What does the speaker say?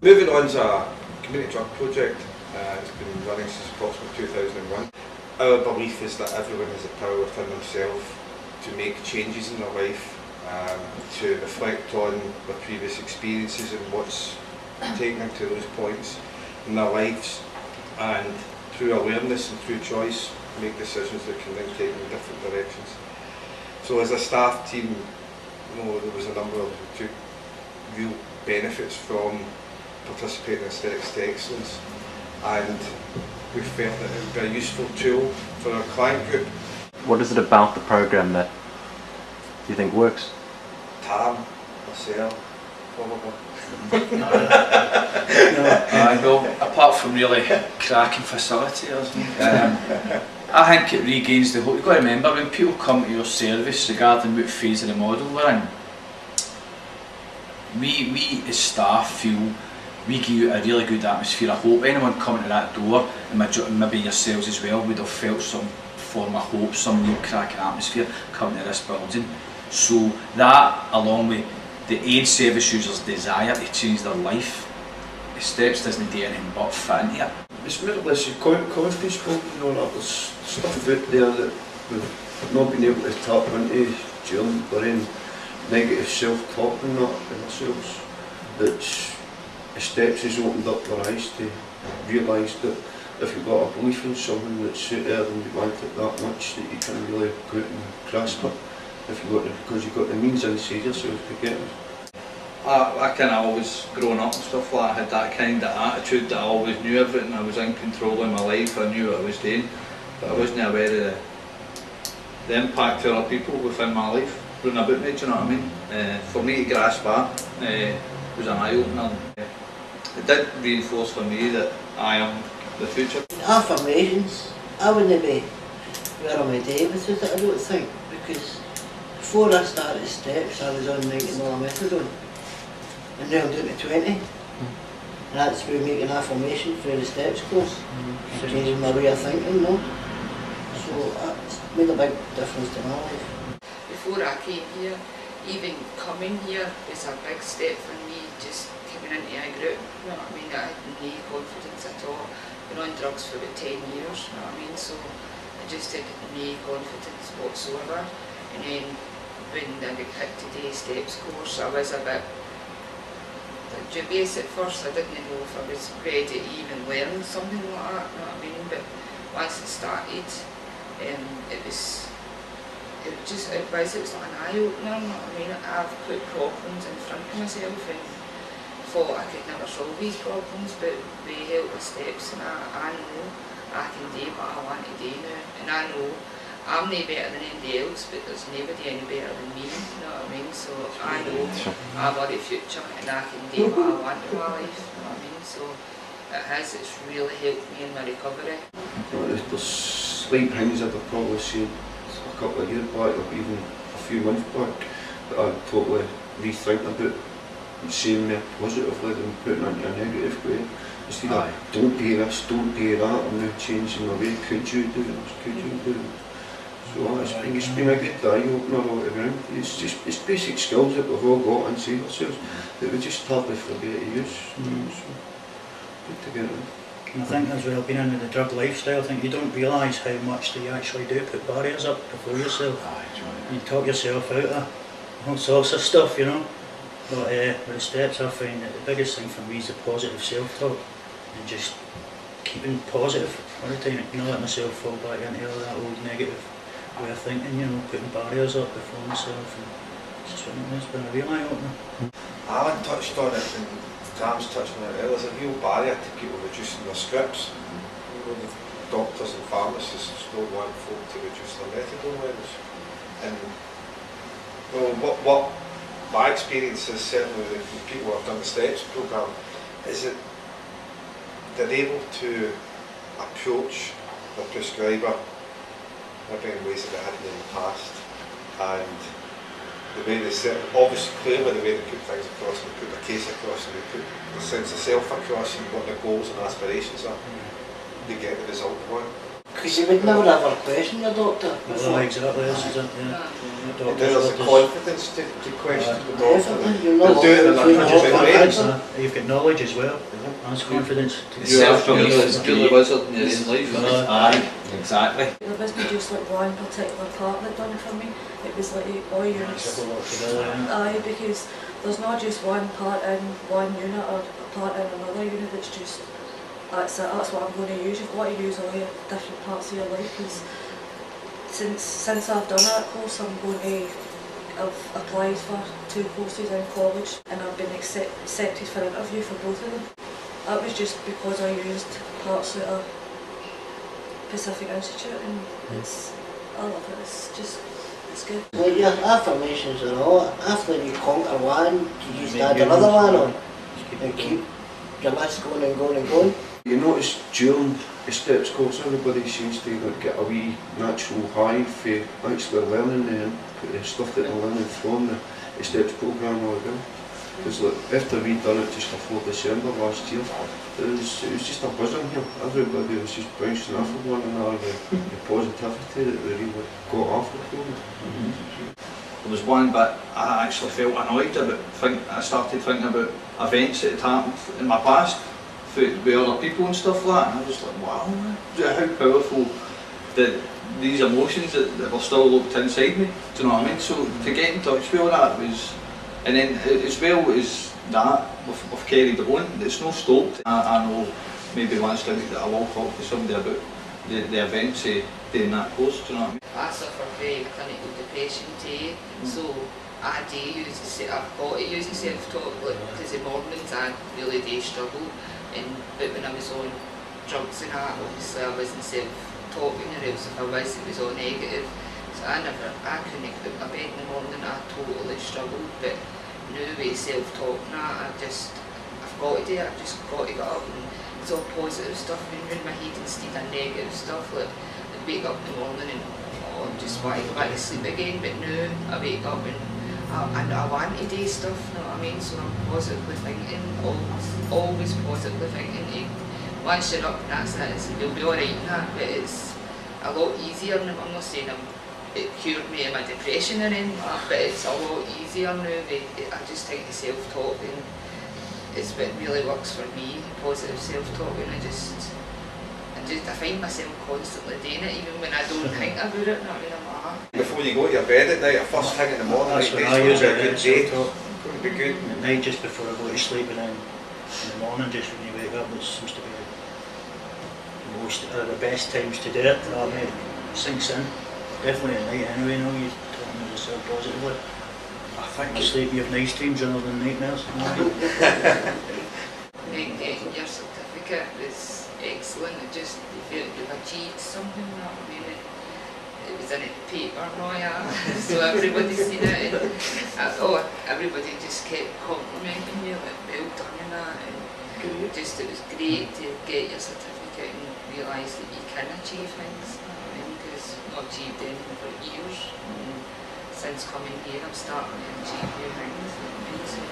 Moving On is a community drug project. It's been running since approximately 2001. Our belief is that everyone has the power within themselves to make changes in their life, to reflect on their previous experiences and what's taken them to those points in their lives, and through awareness and through choice make decisions that can then take them in different directions. So as a staff team, there was a number of who took real benefits from participating in Aesthetics to Excellence, and we felt that it would be a useful tool for our client group. What is it about the program that you think works? Tam, myself, probably. Well, apart from really cracking facilitators, I think it regains the hope. You've got to remember, when people come to your service, regarding what phase of the model we're in, we as staff feel we give you a really good atmosphere. I hope anyone coming to that door, and maybe yourselves as well, would have felt some form of hope, some real cracking atmosphere coming to this building. So that, along with the aid service users' desire to change their life, the steps doesn't do anything but fit into it. It's more or less a confidence building and all that. There's stuff out there that we've not been able to tap into during our own negative self-talk and that in ourselves. That steps has opened up our eyes to realise that if you've got a belief in something that's out there and you want it that much, that you can really go out and grasp it. Because you've got the means inside yourself to get it. I kind of always grown up and stuff like that, I had that kind of attitude that I always knew everything, I was in control of my life, I knew what I was doing, but I wasn't aware of the impact of other people within my life running about me, do you know what I mean? For me to grasp that was an eye-opener. It did reinforce for me that I am the future. Affirmations, I wouldn't be where I'm today without it, I don't think, because before I started steps, I was on 90ml methadone, and now I'm down to 20. And that's through making affirmation through the steps course, changing my way of thinking, So it's made a big difference to my life. Before I came here, even coming here was a big step for me, just coming into a group, you know what I mean? I had no confidence at all. Been on drugs for about 10 years, you know what I mean? So I just had no confidence whatsoever. And then when I got hit today's steps course, I was a bit dubious at first. I didn't know if I was ready to even learn something like that, you know what I mean? But once it started, it was like an eye-opener, you know what I mean? I've put problems in front of myself and thought I could never solve these problems, but with the help of steps, and I know I can do what I want to do now, and I know I'm no better than anybody else, but there's nobody any better than me, you know what I mean? So I know I've got a future and I can do what I want in my life, you know what I mean? So it's really helped me in my recovery. There's slight things I've probably seen a couple of years back, or even a few months back, that I totally rethink about and seeing me positively than putting into a negative way. Instead of, don't do this, don't do that, I'm now changing my way, could you do this, could you do it? So it's been a good eye-opener all around. It's basic skills that we've all got inside ourselves that we just hardly forget to use. So good to get it. And I think as well, being into the drug lifestyle, I think you don't realise how much they actually do put barriers up before yourself. You talk yourself out of all sorts of stuff, you know. But with the steps, I find that the biggest thing for me is the positive self-talk and just keeping positive all the time. You know, let myself fall back into all that old negative way of thinking, you know, putting barriers up before myself. And it's been a real eye-opener. Alan touched on it and Tam's touched on it earlier. There's a real barrier to people reducing their scripts. The doctors and pharmacists don't want folk to reduce their methadone levels. And what my experience is, certainly with the people who have done the STEPS programme, is that they're able to approach the prescriber maybe in ways that they hadn't in the past, and the way they set, obviously clearly the way they put things across, and they put their case across, and they put the sense of self across, and what their goals and aspirations are, they get the result they want. Because you would never ever question your doctor Well, before. exactly, this is it, yeah. And Doctors then there's will the just- confidence to question the doctor. Definitely, you're not They'll do it in a always Not just Right. confidence, you've got knowledge as well. That's confidence. Julie Wizard in your own life. Aye, exactly. There wasn't just like one particular part that done it for me, it was like all units. It's a lot together, yeah. Aye, because there's not just one part in one unit or a part in another unit, it's just, that's it, that's what I'm going to use. You've got to use all your different parts of your life, because since I've done that course, I've applied for 2 courses in college and I've been accepted for interview for both of them. That was just because I used parts of a Pacific Institute, and I love it, it's good. Well, your affirmations and all, after you conquer one, you just add another one on and keep your list going and going and going. You notice during the steps course everybody seems to get a wee natural high for actually learning the stuff that they're learning from the steps programme already. Because like, after we done it just before December last year, it was just a buzz in here. Everybody was just bouncing off of one another, the positivity that we really got off of it. There was one bit I actually felt annoyed about. I started thinking about events that had happened in my past with other people and stuff like that, and I was like, wow, how powerful these emotions that were still locked inside me, do you know what I mean? So to get in touch with all that was, and then as well as that, we've carried it on, it's no stopped. I know maybe once a week that I will talk to somebody about the events doing that course, do you know what I mean? I suffer very clinical depression too, so I do use I've got to use the self-talk, because in mornings I really do struggle, but when I was on drugs and that, obviously I wasn't self-talking, or else if I was, it was all negative. So I couldn't get out of bed in the morning, I totally struggled, but now with self-talk now, I've got to do it, I've just got to get up, and it's all positive stuff in my head instead of negative stuff, like I wake up in the morning and I just want to go back to sleep again, but now I wake up and I want to do stuff, you know what I mean? So I'm positively thinking, always positively thinking. Once you're up and that's it, you'll be alright in that, but it's a lot easier now. I'm not saying it cured me of my depression or anything, but it's a lot easier now. I just think the self-talk and it's what really works for me, positive self-talk, and I find myself constantly doing it, even when I don't think about it, you know what I mean? Before you go to your bed at night, or first thing in the morning, That's like, when I use it's going to be a it, good day, self-talk. it's going to be good. At night just before I go to sleep, and then in the morning just when you wake up, it seems to be the best times to do it. You know what I mean? It sinks in. Definitely at night anyway, you know, you're talking to yourself positively. I think Sleep, you have nice dreams rather than nightmares. You know? Getting your certificate was excellent. It just, you feel you've achieved something, you know what I mean? It was in a paper, no, yeah. So everybody's seen it, and everybody just kept complimenting you, like, well done and that. And just, it was great to get your certificate and realise that you can achieve things, you know what I mean? Because I've not achieved anything for years. And since coming here, I'm starting to achieve new things. You know what I mean? So